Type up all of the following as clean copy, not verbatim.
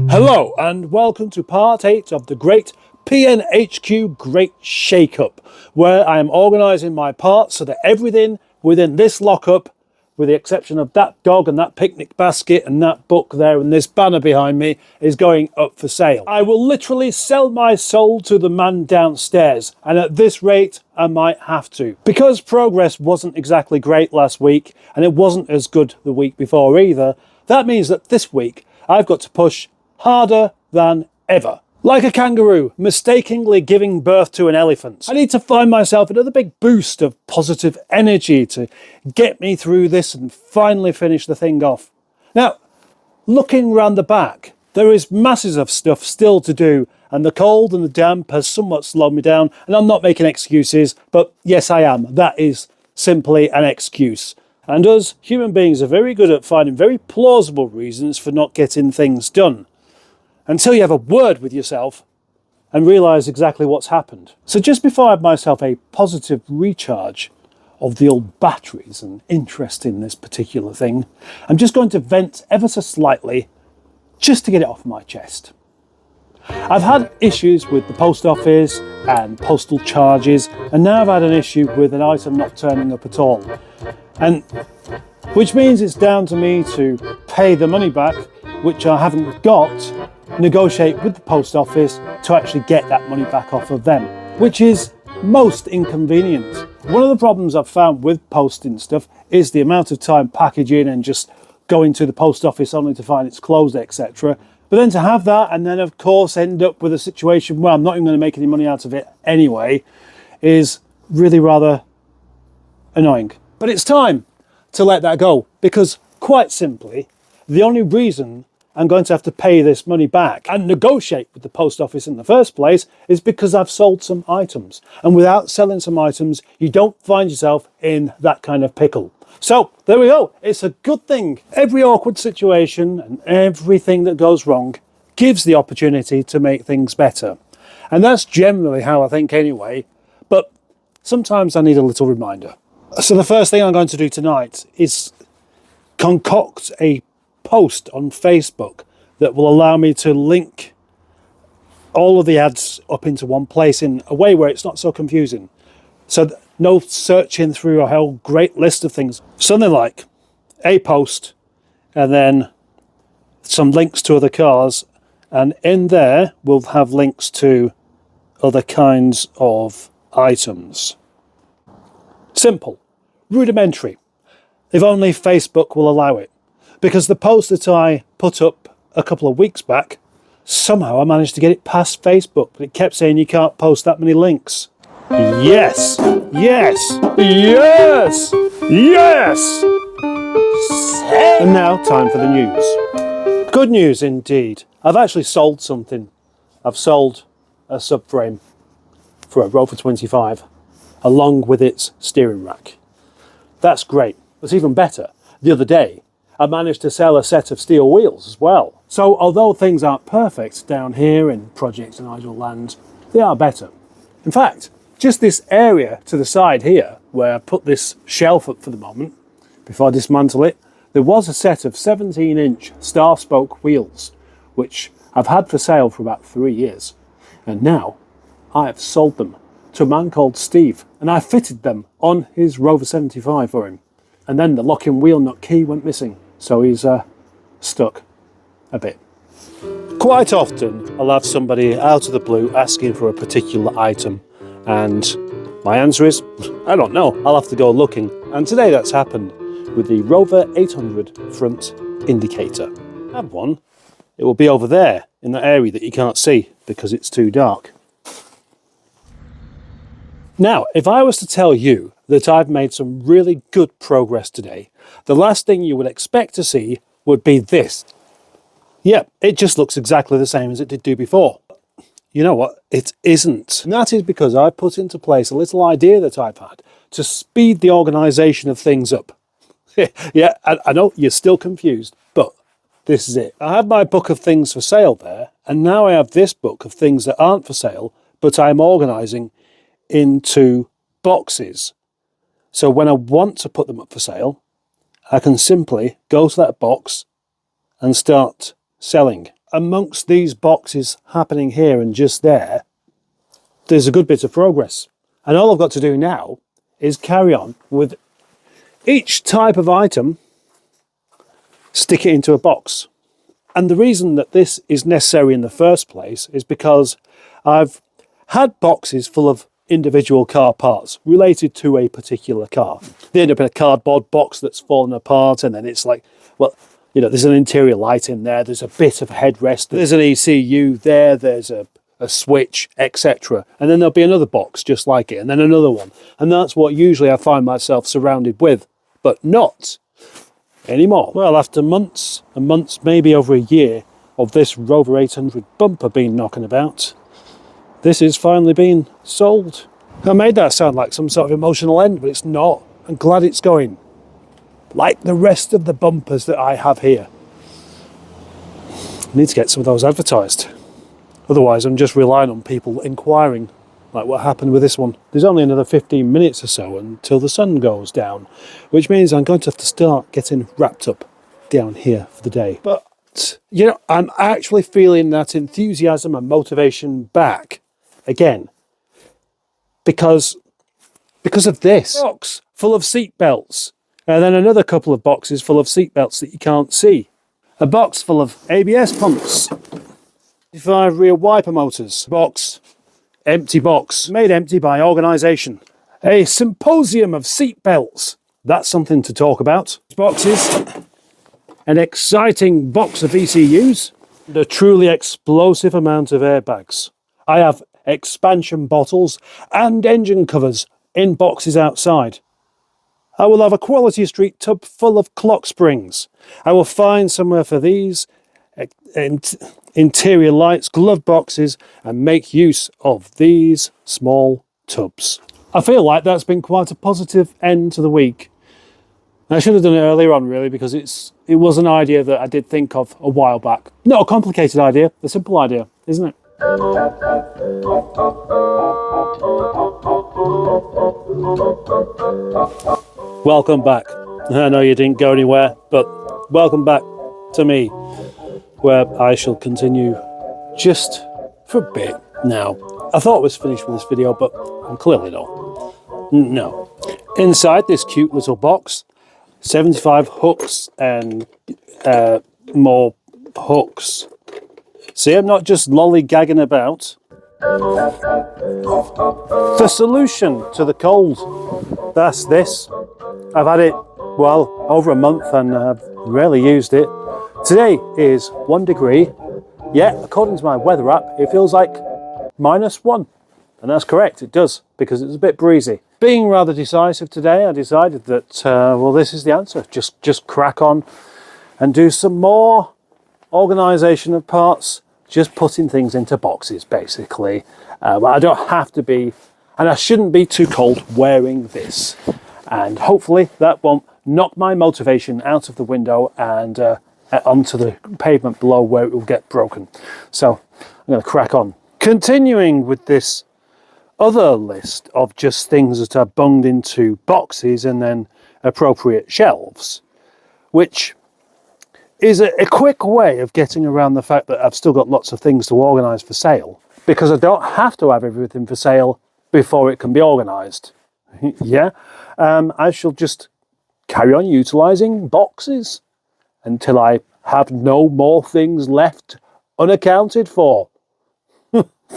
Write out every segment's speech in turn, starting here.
Hello and welcome to part 8 of the great PNHQ Great Shakeup, where I am organising my parts so that everything within this lockup, with the exception of that dog and that picnic basket and that book there and this banner behind me, is going up for sale. I will literally sell my soul to the man downstairs, and at this rate I might have to. Because progress wasn't exactly great last week, and it wasn't as good the week before either, that means that this week I've got to push harder than ever. Like a kangaroo mistakenly giving birth to an elephant. I need to find myself another big boost of positive energy to get me through this and finally finish the thing off. Now, looking round the back, there is masses of stuff still to do, and the cold and the damp has somewhat slowed me down, and I'm not making excuses, but yes I am. That is simply an excuse. And us human beings are very good at finding very plausible reasons for not getting things done, until you have a word with yourself and realise exactly what's happened. So just before I have myself a positive recharge of the old batteries and interest in this particular thing, I'm just going to vent ever so slightly just to get it off my chest. I've had issues with the post office and postal charges, and now I've had an issue with an item not turning up at all. And which means it's down to me to pay the money back, which I haven't got, negotiate with the post office to actually get that money back off of them, which is most inconvenient. One of the problems I've found with posting stuff is the amount of time packaging and just going to the post office only to find it's closed, etc. But then to have that and then of course end up with a situation where I'm not even going to make any money out of it anyway is really rather annoying. But it's time to let that go, because quite simply, the only reason I'm going to have to pay this money back and negotiate with the post office in the first place is because I've sold some items. And without selling some items, you don't find yourself in that kind of pickle. So there we go. It's a good thing. Every awkward situation and everything that goes wrong gives the opportunity to make things better. And that's generally how I think anyway, but sometimes I need a little reminder. So the first thing I'm going to do tonight is concoct a post on Facebook that will allow me to link all of the ads up into one place in a way where it's not so confusing. So no searching through a whole great list of things. Something like a post and then some links to other cars, and in there we'll have links to other kinds of items. Simple, rudimentary, if only Facebook will allow it. Because the post that I put up a couple of weeks back, somehow I managed to get it past Facebook, but it kept saying you can't post that many links. Yes, yes, yes, yes! And now time for the news. Good news indeed. I've actually sold something. I've sold a subframe for a Rover 25, along with its steering rack. That's great. What's even better, the other day, I managed to sell a set of steel wheels as well. So although things aren't perfect down here in Project and Idle Land, they are better. In fact, just this area to the side here, where I put this shelf up for the moment, before I dismantle it, there was a set of 17-inch star spoke wheels, which I've had for sale for about 3 years. And now I have sold them to a man called Steve, and I fitted them on his Rover 75 for him. And then the locking wheel nut key went missing. So he's stuck a bit. Quite often I'll have somebody out of the blue asking for a particular item, and my answer is, I don't know, I'll have to go looking. And today that's happened with the Rover 800 front indicator. I have one. It will be over there in that area that you can't see because it's too dark. Now, if I was to tell you that I've made some really good progress today, the last thing you would expect to see would be this. Yeah, it just looks exactly the same as it did do before. You know what? It isn't. And that is because I put into place a little idea that I've had to speed the organisation of things up. Yeah, I know you're still confused, but this is it. I have my book of things for sale there, and now I have this book of things that aren't for sale, but I'm organising into boxes. So when I want to put them up for sale, I can simply go to that box and start selling. Amongst these boxes happening here and just there, there's a good bit of progress. And all I've got to do now is carry on with each type of item, stick it into a box. And the reason that this is necessary in the first place is because I've had boxes full of individual car parts related to a particular car. They end up in a cardboard box that's fallen apart, and then it's like, well, you know, there's an interior light in there, there's a bit of headrest, there's an ECU there, there's a switch, etc. And then there'll be another box just like it, and then another one. And that's what usually I find myself surrounded with, but not anymore. Well, after months and months, maybe over a year, of this Rover 800 bumper being knocking about, this is finally being sold. I made that sound like some sort of emotional end, but it's not. I'm glad it's going. Like the rest of the bumpers that I have here. I need to get some of those advertised. Otherwise, I'm just relying on people inquiring, like what happened with this one. There's only another 15 minutes or so until the sun goes down, which means I'm going to have to start getting wrapped up down here for the day. But, you know, I'm actually feeling that enthusiasm and motivation back again because of this box full of seat belts, and then another couple of boxes full of seat belts that you can't see, a box full of ABS pumps, 5 rear wiper motors, empty box, made empty by organisation, a symposium of seat belts. That's something to talk about. Boxes, an exciting box of ECUs, and a truly explosive amount of airbags. I have expansion bottles and engine covers in boxes outside. I will have a Quality Street tub full of clock springs. I will find somewhere for these interior lights, glove boxes, and make use of these small tubs. I feel like that's been quite a positive end to the week. I should have done it earlier on, really, because it was an idea that I did think of a while back. Not a complicated idea, a simple idea, isn't it? Welcome back. I know you didn't go anywhere, but welcome back to me, where I shall continue just for a bit now. I thought I was finished with this video, but I'm clearly not. No. Inside this cute little box, 75 hooks and more hooks. See, I'm not just lollygagging about. The solution to the cold, that's this. I've had it, well, over a month and I've rarely used it. Today is 1 degree, yet according to my weather app, it feels like -1. And that's correct, it does, because it's a bit breezy. Being rather decisive today, I decided that, well, this is the answer. Just crack on and do some more organisation of parts, just putting things into boxes, basically. But I don't have to be, and I shouldn't be too cold wearing this. And hopefully that won't knock my motivation out of the window and onto the pavement below where it will get broken. So I'm going to crack on. Continuing with this other list of just things that are bunged into boxes and then appropriate shelves, which is a quick way of getting around the fact that I've still got lots of things to organise for sale, because I don't have to have everything for sale before it can be organised. Yeah, I shall just carry on utilising boxes until I have no more things left unaccounted for.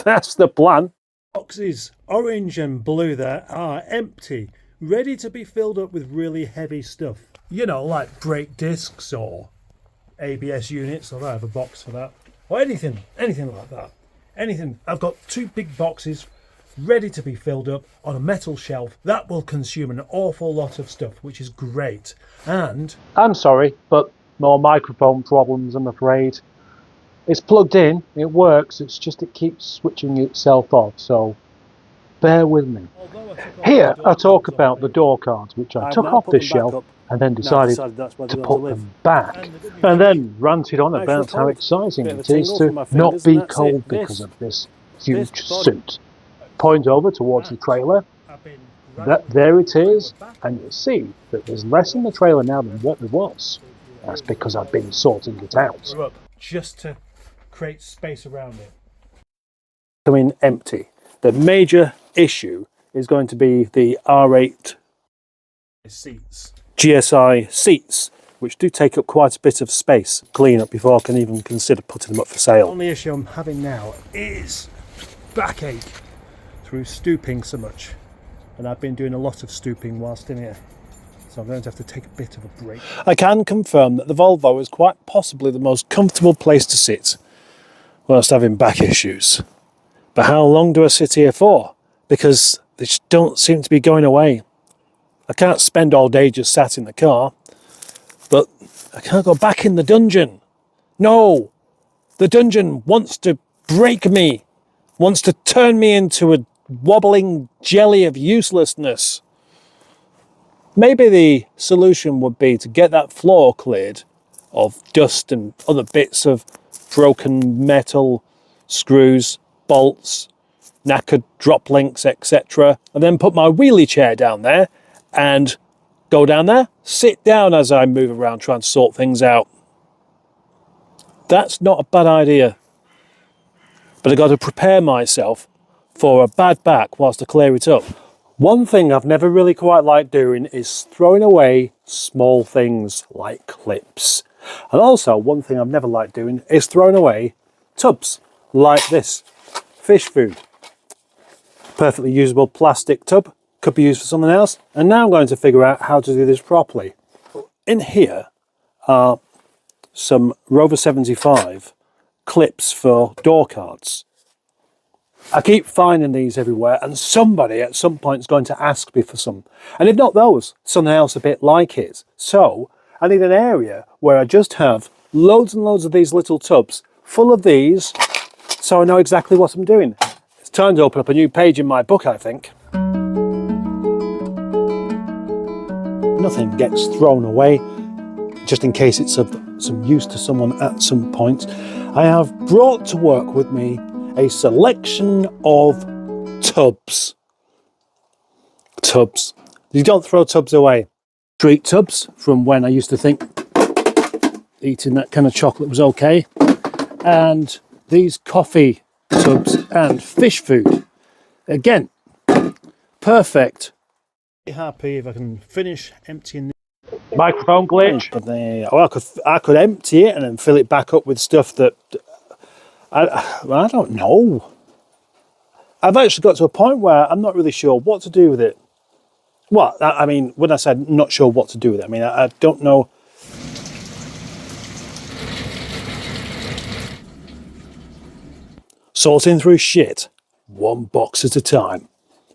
That's the plan. Boxes, orange and blue there, are empty, ready to be filled up with really heavy stuff. You know, like brake discs or ABS units, although I have a box for that. Or anything like that. Anything. I've got 2 big boxes ready to be filled up on a metal shelf. That will consume an awful lot of stuff, which is great. And I'm sorry, but more microphone problems, I'm afraid. It's plugged in, it works, it's just it keeps switching itself off, so bear with me. Here I talk about the door cards, which I took off this shelf and then decided to put them back, and then ranted on about how exciting it is to not be cold because of this huge suit. Point over towards the trailer. There it is, and you'll see that there's less in the trailer now than what there was. That's because I've been sorting it out. Just to create space around it. Coming empty. The major issue is going to be the R8 seats, GSI seats, which do take up quite a bit of space. Clean up before I can even consider putting them up for sale. The only issue I'm having now is backache through stooping so much, and I've been doing a lot of stooping whilst in here, so I'm going to have to take a bit of a break. I can confirm that the Volvo is quite possibly the most comfortable place to sit whilst having back issues. But how long do I sit here for? Because they just don't seem to be going away. I can't spend all day just sat in the car, but I can't go back in the dungeon. No, the dungeon wants to break me, wants to turn me into a wobbling jelly of uselessness. Maybe the solution would be to get that floor cleared of dust and other bits of broken metal, screws, bolts, knackered drop links, etc. And then put my wheelie chair down there and go down there, sit down as I move around trying to sort things out. That's not a bad idea. But I've got to prepare myself for a bad back whilst I clear it up. One thing I've never really quite liked doing is throwing away small things like clips. And also one thing I've never liked doing is throwing away tubs like this. Fish food. Perfectly usable plastic tub. Could be used for something else. And now I'm going to figure out how to do this properly. In here are some Rover 75 clips for door cards. I keep finding these everywhere, and somebody at some point is going to ask me for some. And if not those, something else a bit like it. So I need an area where I just have loads and loads of these little tubs full of these, so I know exactly what I'm doing. It's time to open up a new page in my book, I think. Nothing gets thrown away, just in case it's of some use to someone at some point. I have brought to work with me a selection of tubs. Tubs. You don't throw tubs away. Street tubs, from when I used to think eating that kind of chocolate was okay. And these coffee tubs and fish food. Again, perfect. Happy if I can finish emptying the microphone glitch. But well, I could empty it and then fill it back up with stuff that I don't know. I've actually got to a point where I'm not really sure what to do with it. Well, I mean, when I said not sure what to do with it, I mean, I don't know. Sorting through shit, one box at a time.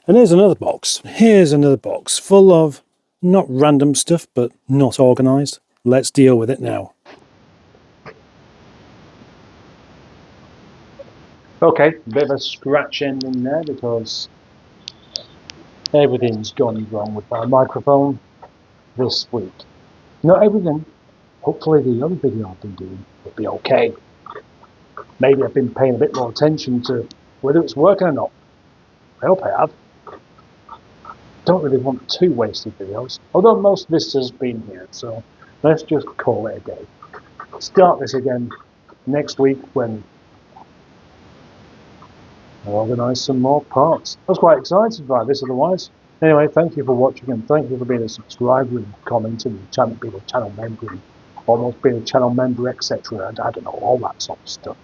And here's another box. Here's another box full of not random stuff, but not organised. Let's deal with it now. Okay, bit of a scratch ending there because everything's gone wrong with my microphone this week. Not everything. Hopefully the other video I've been doing will be okay. Maybe I've been paying a bit more attention to whether it's working or not. I hope I have. Don't really want two wasted videos, although most of this has been here, so let's just call it a day. Start this again next week when I'll organise some more parts. I was quite excited by this otherwise. Anyway, thank you for watching and thank you for being a subscriber and commenting and being a channel member and almost being a channel member, etc. I don't know, all that sort of stuff.